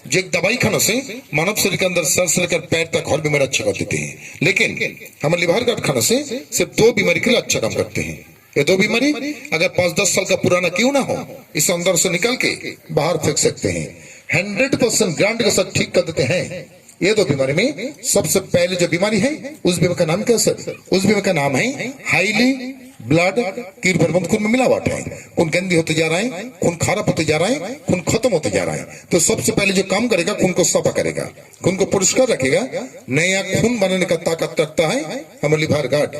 जो एक दवाई खाने से मानव शरीर के अंदर सर से लेकर पैर तक हर बीमारी अच्छा कर देते हैं, लेकिन हम लिवर गार्ड खाने से सिर्फ 2 बीमारी के लिए अच्छा काम करते हैं। ये 2 बीमारी अगर 5-10 साल का पुराना क्यों ना हो, इस अंदर से निकाल के बाहर फेंक सकते हैं, 100% गारंटी के साथ ठीक कर देते हैं। ये 2 बीमारी में सबसे पहले जो बीमारी है उस बीमारी का नाम क्या सर? उस बीमारी का नाम है हाईली ब्लड की प्रबंध, खून में मिलावट है, खून गंदी होते जा रहा है, खून खराब होते जा रहा है, खून खत्म होते जा रहा है। तो सबसे पहले जो काम करेगा खून को साफा करेगा, खून को परिष्कार रखेगा, नया खून बनाने का ताकत रखता है हमारे लिवर गार्ड।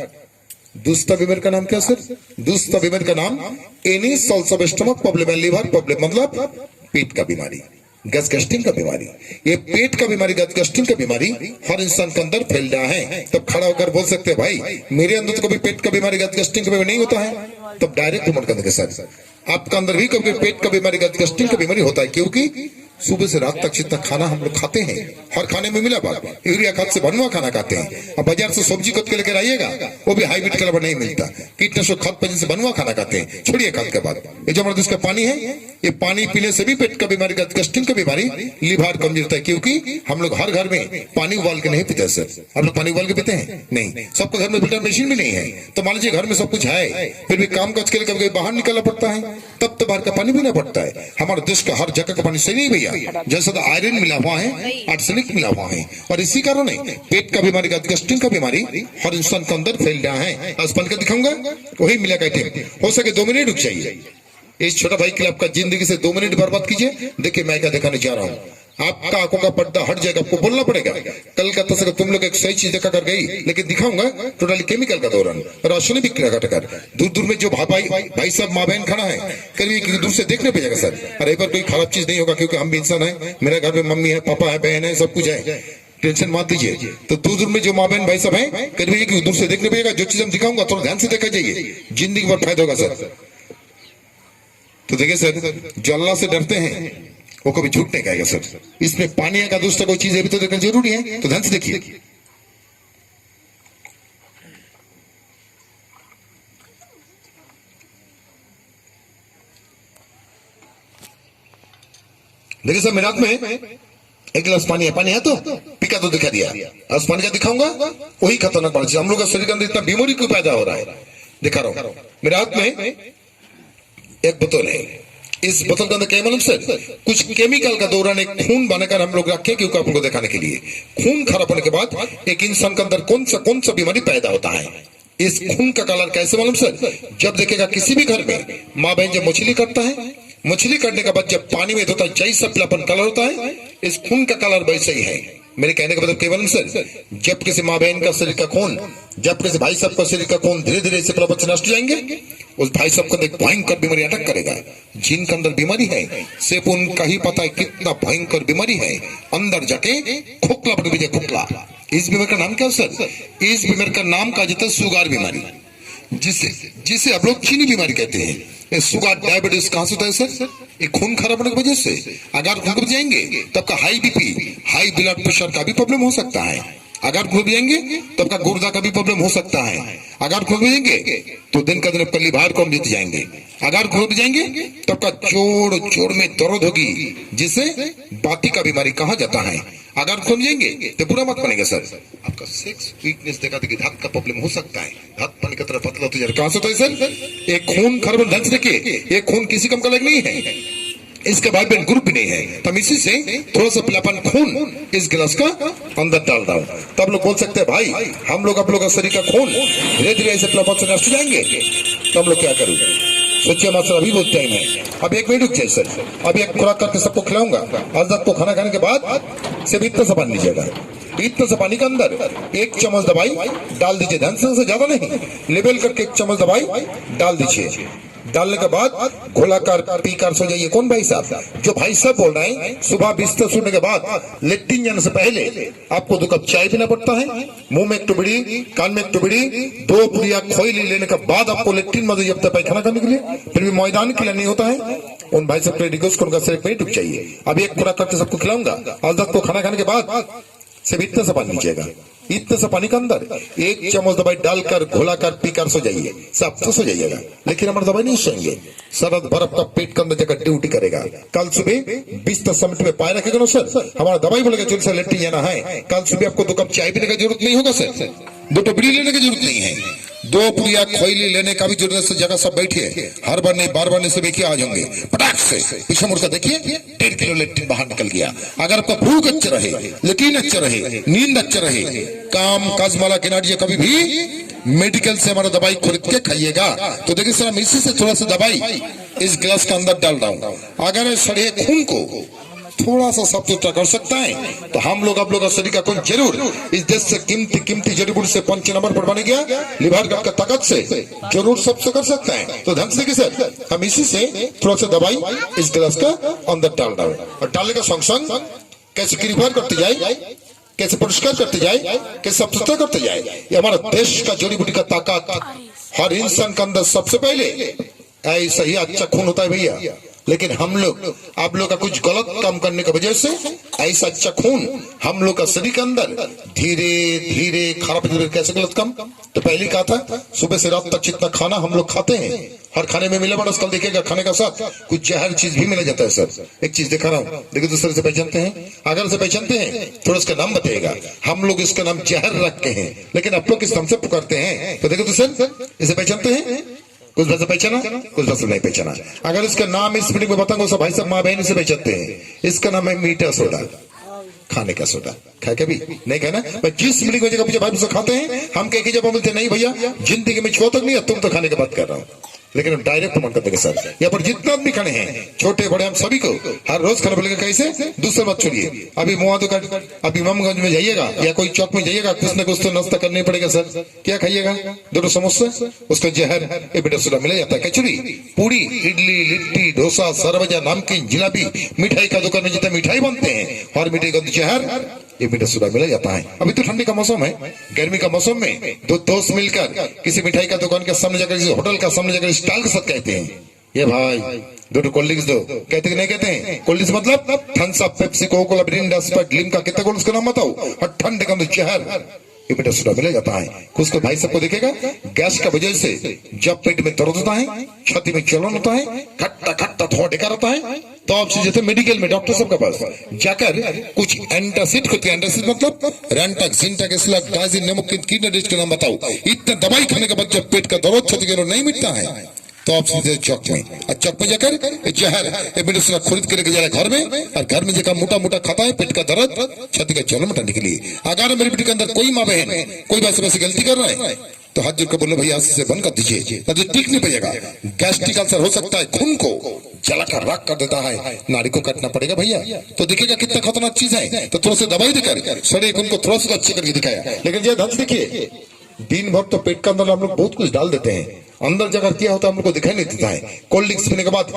दूसरा बीमारी का नाम क्या सर? दूसरा बीमारी का नाम any souls of stomach problem, liver problem मतलब पेट का बीमारी, गैस गैस्ट्रिक का बीमारी। ये पेट का बीमारी, गैस गैस्ट्रिक का बीमारी हर इंसान के अंदर फैल रहा है। तब खड़ा होकर बोल सकते हैं भाई मेरे अंदर तो कभी पेट का बीमारी, गैस गैस्ट्रिक का बीमारी नहीं होता है। तब डायरेक्ट रिपोर्ट कर देंगे सर आपका अंदर भी कभी पेट का बीमारी, गैस गैस्ट्रिक का बीमारी होता है, क्योंकि सुबह से रात तक जितना खाना हम लोग खाते हैं हर खाने में मिला बात, यूरिया खाद से बनवा खाना खाते हैं। अब बाजार से सब्जी कद के लेकर आइएगा वो भी हाइब्रिड कलर नहीं मिलता, कीटनाशक खाद पर से बनवा खाना खाते हैं। छोड़िए खाद के बाद ये जो हमारे देश का पानी है, ये पानी पीने से भी पेट का बीमारी, गैस्ट्रिक का बीमारी, लिवर कमजोर होता है, क्योंकि हम लोग हर घर में पानी उबाल के नहीं पीते सर। आप लोग पानी उबाल के पीते हैं? नहीं। सबके घर में फिल्टर मशीन भी नहीं है। तो मान लीजिए घर में सब कुछ है, फिर भी काम काज के लिए कभी बाहर निकलना पड़ता है, तब तो बाहर का पानी पीना पड़ता है। हमारे देश का हर जगह का पानी सही नहीं भैया, जैसा तो आयरन मिला हुआ है, आर्सेनिक मिला हुआ है, और इसी कारण पेट का बीमारी, गैस्ट्रिक का बीमारी हर इंसान के अंदर फैल रहा है। आज बन कर दिखाऊंगा वही मिला कहते, हो सके 2 मिनट रुक जाइए। इस छोटा भाई के लिए आपका जिंदगी से 2 मिनट बर्बाद कीजिए। देखिए मैं क्या दिखाने जा रहा हूँ, आपका आंखों का पर्दा हट जाएगा, आपको बोलना पड़ेगा कल का तक तुम लोग एक सही चीज देखा कर गई, लेकिन दिखाऊंगा टोटली केमिकल का दौरान राशन भी घटकर दूर दूर में जो भाई साहब माँ बहन खड़ा है करीब दूर से देखने पे जाएगा सर। अरे पर कोई खराब चीज नहीं होगा, क्योंकि हम भी इंसान है, मेरे घर में मम्मी है, पापा है, बहन है, सब कुछ है, टेंशन मत दीजिए। तो दूर दूर में जो माँ बहन भाई सब है करीब दूर से देखने पे, जो चीज हम दिखाऊंगा थोड़ा ध्यान से देखा जाइए, जिंदगी भर फायदा होगा सर। तो देखिए सर, जो अल्लाह से डरते हैं वो कभी झूठ नहीं कहेगा सर। इसमें पानी का दूसरा कोई चीज है भी तो देखना जरूरी है, तो ध्यान से देखिए। देखिए सर, मेरे हाथ में 1 गिलास पानी है, पानी है तो पीका तो दिखा दिया, आज पानी का दिखाऊंगा वही खतरनाक पानी। हम लोग का शरीर के अंदर इतना बीमारी क्यों पैदा हो रहा है, दिखा रहा हूं। मेरे हाथ में एक बोतल है, इस बोतल के अंदर क्या मालूम सर? कुछ केमिकल का दौरान एक खून बनाकर हम लोग रखे, क्योंकि आपको दिखाने के लिए खून खराब होने के बाद एक इंसान के अंदर कौन सा बीमारी पैदा होता है। इस खून का कलर कैसे मालूम सर? जब देखेगा किसी भी घर में माँ बहन जब मछली काटता है, मछली काटने के बाद जब पानी में धोता है जैसा पीलापन कलर होता है, इस खून का कलर वैसे ही है। मेरे कहने का मतलब केवल सर, जब किसी माँ बहन का शरीर का खून, जब किसी भाई साहब का शरीर का खून धीरे धीरे से प्रबंध नष्ट हो जाएंगे, उस भाई साहब को एक भयंकर बीमारी अटक करेगा। जिनके अंदर बीमारी है सिर्फ उनका ही पता है कितना भयंकर बीमारी है, अंदर जाके खोखला बन गया, खोखला। इस बीमारी का नाम क्या सर? इस बीमारी का नाम कहा जाता है शुगर बीमारी, जिसे आप लोग चीनी बीमारी कहते हैं। शुगर डायबिटीज कहां से होता है सर? ये खून खराब होने की वजह से। अगर खून जाएंगे तब का high BP, high blood pressure का भी प्रॉब्लम हो सकता है। अगर खून जाएंगे तब का गुर्दा का भी प्रॉब्लम हो सकता है। अगर खून जाएंगे तो दिन का दिन आपका लिवर कम जीत जाएंगे। अगर खून जाएंगे तब का जोड़ में दर्द होगी, जिसे बाती का बीमारी कहा जाता है। अगर खून जाएंगे तो बुरा मत बनेगा सर, आपका सेक्स वीकनेस देखा देखिए धात का प्रॉब्लम हो सकता है, धात पानी की तरह पतला होता है। कहां से होता है सर? एक खून खराब ढंग से देखिए, ये खून किसी कम का लग नहीं है, इसका वाइब्रेंट ग्रुप भी नहीं है। तो इसी से थोड़ा सा पीलापन खून इस गिलास का अंदर डाल रहा हूं। तब लोग बोल सकते हैं भाई हम लोग आप लोग का शरीर का खून धीरे धीरे ऐसे पीलापन से नष्ट हो जाएंगे, तो हम लोग क्या करें? सोचिए मात्रा अभी बहुत टाइम है, अब 1 मिनट रुक जाए सर। अभी एक खुराक करके सबको खिलाऊंगा। आज रात को खाना खाने के बाद सिर्फ इतना सा पानी लीजिएगा, इतना सा पानी के अंदर 1 चम्मच दवाई डाल दीजिए, ध्यान से ज्यादा नहीं, लेवल करके 1 चम्मच दवाई डाल दीजिए। डालने के बाद घोलाकर पीकर सो जाइए। कौन भाई साहब? जो भाई साहब बोल रहे हैं सुबह बिस्तर सोने के बाद लेट्रिन जाने से पहले आपको 2 कप चाय पीना पड़ता है, मुंह में एक टुबड़ी, कान में एक टुबड़ी, 2 पुड़िया खोइली लेने के बाद आपको लेट्रिन में जब तक पैखाना करने के लिए, फिर भी मैदान के लिए नहीं होता है। उन भाई साहब के रिक्वेस्ट उनका सिर्फ पेट रुक चाहिए। अभी एक पूरा करके सबको खिलाऊंगा। आज रात को खाना खाने के बाद सिर्फ इतना सा पानी लीजिएगा, इतने से पानी के अंदर 1 चम्मच दवाई डालकर घोलाकर पीकर सो जाइए, सब तो सो जाइएगा। लेकिन हमारा दवाई नहीं सोएंगे, सरद बर्फ का पेट के अंदर जाकर ड्यूटी करेगा। कल सुबह 20 मिनट में पाए रखेगा ना सर, हमारा दवाई बोलेगा चल सर लेट जाना है। कल सुबह आपको 2 कप चाय पीने की जरूरत नहीं होगा सर, 2 टोपड़ी लेने की जरूरत नहीं है, 2 पुड़िया खोइली लेने का भी जरूरत है। जगह सब बैठिए, हर बार नहीं बार बार नहीं से देखिए आ जाएंगे पटाख से पीछे मुड़कर देखिए 1.5 किलो लेट्रिन बाहर निकल गया। अगर आपका भूख अच्छा रहे, लेकिन अच्छा रहे, नींद अच्छा रहे, काम काज माला किनारिए कभी भी मेडिकल से हमारा दवाई खरीद के खाइएगा। तो देखिए सर, हम इसी से थोड़ा सा दवाई इस ग्लास के अंदर डाल रहा हूँ। अगर सड़े खून को थोड़ा सा साफ सुथरा कर सकता है तो हम लोग आप लोग का शरीर का खून जरूर इस देश से कीमती जड़ी बूटी से 5 नंबर पर बने गया, लिवर का ताकत से जरूर सबसे कर सकता है। तो ध्यान से देखिए सर, हम इसी से थोड़ा सा दवाई इस गिलास का अंदर डाल रहा हूँ। और डालने का संग संग कैसे क्लीवर करते जाए, कैसे परिष्कार करते जाए, कैसे साफ सुथरा करते जाए, ये हमारा देश का जड़ी बूटी का ताकत। हर इंसान के अंदर सबसे पहले ऐसा ही अच्छा खून होता है भैया, लेकिन हम लोग आप लोग का कुछ गलत काम करने की वजह से ऐसा अच्छा खून हम लोग का शरीर के अंदर धीरे धीरे खराब। कैसे गलत काम? तो पहले कहा था सुबह से रात तक जितना खाना हम लोग खाते हैं, हर खाने में मिला बड़ा कल देखिएगा खाने का साथ कुछ जहर चीज भी मिला जाता है सर। एक चीज दिखा रहा हूँ, देखिए दूसरे से पहचानते हैं, अगर से पहचानते हैं थोड़ा इसका नाम बताइएगा। हम लोग इसका नाम जहर रखते हैं, लेकिन आप लोग किस नाम से पुकारते हैं? तो देखो तो सर, इसे पहचानते हैं? कुछ भाषा पहचाना, कुछ भाषा नहीं पहचाना। अगर इसका नाम इस मीटिंग में बताऊंगा सब भाई साहब माँ बहन से पहचानते हैं। इसका नाम है मीठा सोडा, खाने का सोडा। खाए कभी नहीं खाना? जिस मीटिंग में जगह पूछे भाई खाते हैं, हम कह के जब बोलते नहीं भैया जिंदगी में छुआ तक नहीं है, तुम तो खाने की बात कर रहा हूँ। लेकिन हम डायरेक्ट मन करते हैं सर, यहाँ पर जितना आदमी खड़े हैं छोटे बड़े हम सभी को हर रोज खाना बोलेगा। कैसे? दूसरा बात छोड़िए, अभी मुआ दुकान अभी इमामगंज में जाइएगा या कोई चौक में जाइएगा, कुछ न कुछ तो नाश्ता करना पड़ेगा सर। क्या खाइएगा? 2 समोसा, उसका जहर ये बेटा सोडा मिला जाता है। कचौड़ी, पूरी, इडली, लिट्टी, डोसा, सरवजा, नमकीन, जिलाबी, मिठाई का दुकान में जितना मिठाई बनते हैं और मिठाई का जहर ये मीठा सोडा मिला जाता है। अभी तो ठंडी का मौसम है, गर्मी का मौसम में 2 दोस्त मिलकर किसी मिठाई का दुकान के सामने जाकर, किसी होटल का सामने जाकर स्टाइल के साथ कहते हैं ये भाई 2 कोल्ड ड्रिंक्स दो। कहते नहीं कहते हैं? कोल्ड ड्रिंक्स मतलब Thums Up, Pepsi, Coca Cola, Mirinda, Sprite, Limca, कितना कोल्ड उसका नाम बताओ। और ठंड का जहर ये मीठा सोडा मिला जाता है। कुछ तो भाई सबको देखेगा गैस का वजह से जब पेट में दर्द होता है, छाती में जलन होता है, खट्टा खट्टा थोड़ा ढेका रहता है, तो आप जैसे मेडिकल में डॉक्टर साहब के पास जाकर कुछ एंटासिड होती है। एंटासिड मतलब रेंटक, जिंटक, इसलक, डाइजिन, नेमोकिन, कीटोनेट के नाम बताओ। इतना दवाई खाने के बाद जब पेट का दर्द छाती के नहीं मिटता है तो आप सीधे चौक में, और चौक में जाकर जहर मेडिसिन खरीद के लेके जा रहे घर में, और घर में जाकर मोटा मोटा खाता है पेट का दर्द, छाती का जलन मिटाने के लिए। अगर मेरे बेटे के अंदर कोई माँ बहन कोई वैसे गलती कर रहा है तो हाथ जोड़ कर बोलो भैया से बंद कर दीजिए, तो ठीक नहीं पाएगा। गैस्ट्रिक अल्सर हो सकता है, खून को जलाकर राख कर देता है, नाड़ी को काटना पड़ेगा भैया। तो देखिएगा कितना खतरनाक चीज है। तो थोड़ा सा दवाई देकर सड़े खून को थोड़ा सा अच्छे करके दिखाया। लेकिन ये ध्यान देखिए, दिन भर तो पेट के अंदर हम लोग बहुत कुछ डाल देते हैं, अंदर जगह क्या होता है हम लोग को दिखाई नहीं देता है। कोल्ड ड्रिंक्स पीने के बाद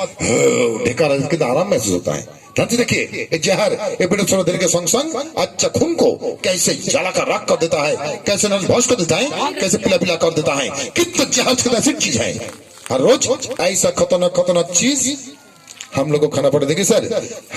ढेका कितना आराम महसूस होता है। ध्यान से देखिए, जहर ये पेट सोडा देने के संग संग अच्छा खून को कैसे जलाकर राख कर देता है, कैसे नर्वस कर देता है, कैसे पिला पिला कर देता है। कितना जहर ऐसी चीज है, हर रोज ऐसा खतरनाक चीज हम लोग को खाना पड़े। देखिए सर,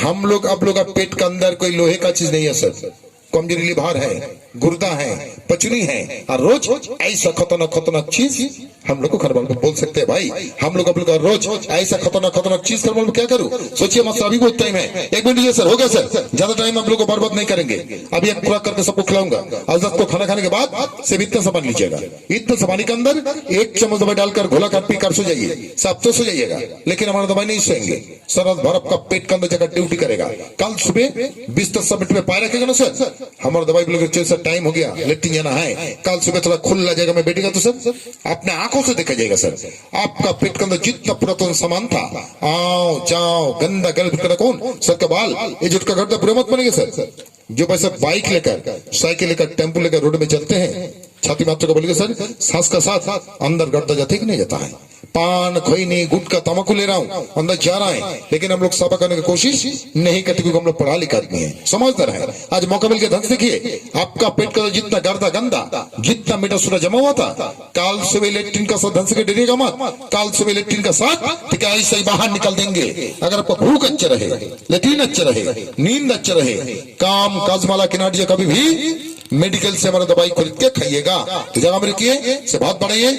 हम लोग आप लोग का पेट के अंदर कोई लोहे का चीज नहीं है सर, कमजोरी लिभार है, गुर्दा है, पचनी है, और रोज ऐसा खतरनाक चीज हम लोग को खाने वाले बोल सकते हैं। भाई हम लोग रोज ऐसा खतरनाक चीज करने वाले क्या करूं? सोचिए मत, अभी बहुत टाइम है, 1 मिनट सर हो गया सर, ज्यादा टाइम आप लोग को बर्बाद नहीं करेंगे। अभी एक पूरा करके सबको खिलाऊंगा। आज को खाना खाने के बाद सिर्फ इतना सा पानी लीजिएगा, इतना सा पानी के अंदर 1 चम्मच दवाई डालकर घोला कर पी कर सो जाइए, सब तो सो जाइएगा। लेकिन हमारा दवाई नहीं सोएंगे, सरद बर्फ का पेट के अंदर जाकर ड्यूटी करेगा। कल सुबह 20 मिनट में पाए रखेगा ना सर, हमारा दवाई बोलोगे टाइम हो गया लेट्रिन जाना है, कल सुबह थोड़ा खुला जाएगा मैं बैठेगा तो सर अपने आंखों से देखा जाएगा सर, आपका पेट के अंदर जितना पुरातन सामान था, आओ जाओ गंदा गलत करना कौन सर का बाल, ये जुटका गर्दा बुरा मत बनेगा सर। जो पैसा बाइक लेकर, साइकिल लेकर, टेम्पो लेकर रोड में चलते हैं, छाती मात्र को बोलेगा सर सांस का साथ अंदर गर्दा जाते कि नहीं जाता है। पान, खैनी, गुटखा, तम्बाकू ले रहा हूं, अंदर जा रहा है, लेकिन हम लोग साफा करने की कोशिश नहीं करते क्योंकि हम लोग पढ़ा लिखा आदमी है, समझदार है। आज मौका मिल के ढंग से देखिए, आपका पेट का जितना गर्दा गंदा, जितना मीठा सोडा जमा हुआ था, काल सुबह लेट्रिन का साथ ढंग से डरिएगा मत, काल सुबह लेट्रिन का साथ ठीक है ऐसे ही बाहर निकल देंगे। अगर आपका भूख अच्छा रहे, लेट्रिन अच्छा रहे, नींद अच्छा रहे, काम काज माला किनारिए कभी भी मेडिकल से हमारा दवाई खरीद के खाइएगा। तो जगह में रखिए, से बात बढ़ाइए,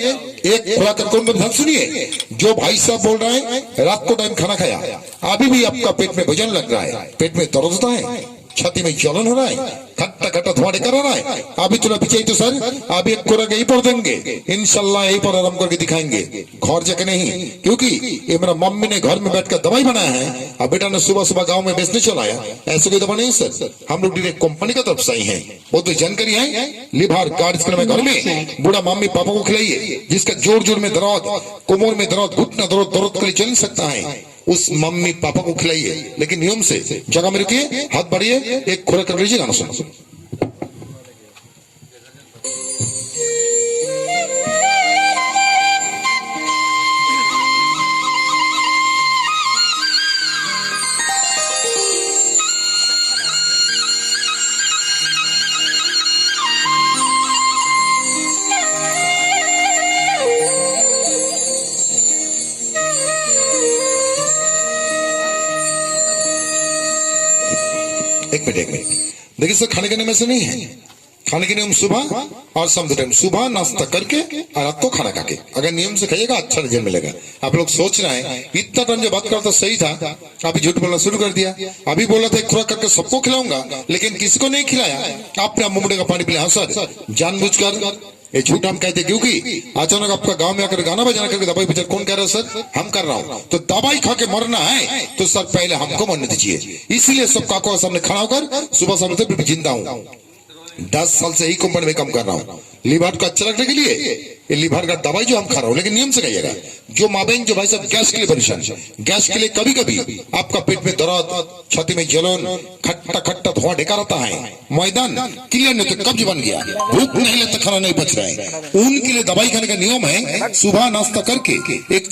एक खुराक ध्यान सुनिए। जो भाई साहब बोल रहे हैं रात को टाइम खाना खाया, अभी भी आपका पेट में वजन लग रहा है, पेट में दर्द होता है, छाती में जलन हो रहा है, खट्टा खट्टा धुआं कर रहा है, अभी थोड़ा पीछे तो सर अभी एक खुराक यही पर देंगे, इंशाल्लाह यही पर आराम करके दिखाएंगे, घर जाके नहीं। क्योंकि ये मेरा मम्मी ने घर में बैठकर दवाई बनाया है, अब बेटा ने सुबह सुबह गांव में बेचने चला आया। ऐसे कोई दवा नहीं सर, हम लोग डायरेक्ट कंपनी का तरफ से ही है। वो तो जानकारी है, लिवर गार्ड में घर में बूढ़ा मम्मी पापा को खिलाइए, जिसका जोर जोर में दर्द, कोमर में दर्द, घुटना दर्द, दर्द के लिए चल सकता है, उस मम्मी पापा को खिलाइए। लेकिन नियम से जगह में रुकिए, हाथ बढ़िए, एक खुराक कर लीजिए, गाना सुनो। एक मिनट देखिए सर, खाने के नियम ऐसे नहीं है। खाने के नियम सुबह और शाम दो टाइम, सुबह नाश्ता करके और रात को खाना खा के। अगर नियम से खाइएगा अच्छा रिजल्ट मिलेगा। आप लोग सोच रहे हैं इतना टाइम जो बात करता सही था, अभी झूठ बोलना शुरू कर दिया। अभी बोला था एक खुराक करके सबको खिलाऊंगा, लेकिन किसी को नहीं खिलाया, आपने मुंबई का पानी पिलाया। हाँ सर, जानबूझकर ये झूठ हम कहते, क्योंकि अचानक आपका गांव में आकर गाना बजाना करके दवाई बेचा, कौन कह रहा है सर? हम कर रहा हूं। तो दवाई खा के मरना है तो सर पहले हमको मरने दीजिए। इसीलिए सब काकों के सामने खड़ा होकर सुबह शाम तक जिंदा हूं। 10 साल से ही कंपनी में काम कर रहा हूं, लिवर को अच्छा रखने के लिए। ये लिवर का दवाई जो हम खा रहा हूं, लेकिन नियम से खाइएगा। जो माँ बहन जो भाई साहब गैस के लिए परेशान, गैस के लिए कभी कभी आपका पेट में दर्द, छाती में जलन, खट्टा खट्टा धुआं ढेका रहता है, मैदान क्लियर नहीं तो कब्ज बन गया, भूख नहीं लगता, खाना नहीं पच रहा है, उनके लिए दवाई खाने का नियम है सुबह नाश्ता करके एक